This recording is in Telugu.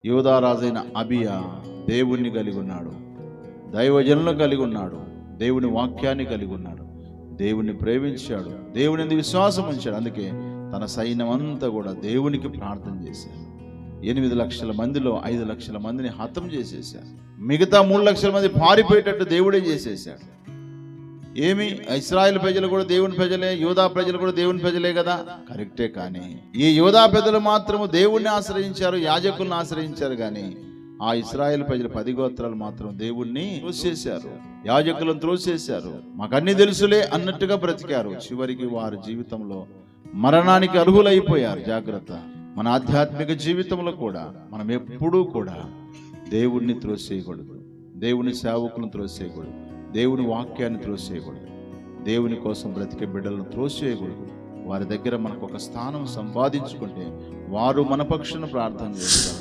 యూదా రాజైన అబియా దేవుణ్ణి కలిగి ఉన్నాడు, దైవజనులను కలిగి ఉన్నాడు, దేవుని వాక్యాన్ని కలిగి ఉన్నాడు, దేవుణ్ణి ప్రేమించాడు, దేవుని యందు విశ్వాసం ఉంచాడు. అందుకే తన సైన్యం అంతా కూడా దేవునికి ప్రార్థన చేశారు. 8 లక్షల మందిలో 5 లక్షల మందిని హతం చేసేశారు. మిగతా 3 లక్షల మంది పారిపోయేటట్టు దేవుడే చేసేశాడు. ఏమి ఇశ్రాయేల్ ప్రజలు కూడా దేవుని ప్రజలే, యూదా ప్రజలు కూడా దేవుని ప్రజలే కదా, కరెక్టే. కానీ ఈ యూదా ప్రజలు మాత్రము దేవుణ్ణి ఆశ్రయించారు, యాజకులను ఆశ్రయించారు. కానీ ఆ ఇశ్రాయేల్ ప్రజలు 10 గోత్రాలు మాత్రం దేవుణ్ణి త్రోసేశారు, యాజకులను త్రోసేశారు. మాకన్నీ తెలుసులే అన్నట్టుగా బ్రతికారు. చివరికి వారి జీవితంలో మరణానికి అర్హులైపోయారు. జాగ్రత్త. మన ఆధ్యాత్మిక జీవితంలో కూడా మనం ఎప్పుడూ కూడా దేవుణ్ణి త్రోసేయకూడదు, దేవుని సేవకులను త్రోసేయకూడదు, దేవుని వాక్యాన్ని త్రోసేయకూడదు, దేవుని కోసం బ్రతికే బిడ్డలను త్రోసేయకూడదు. వారి దగ్గర మనకు ఒక స్థానం సంపాదించుకుంటే వారు మన పక్షాన ప్రార్థన చేస్తారు.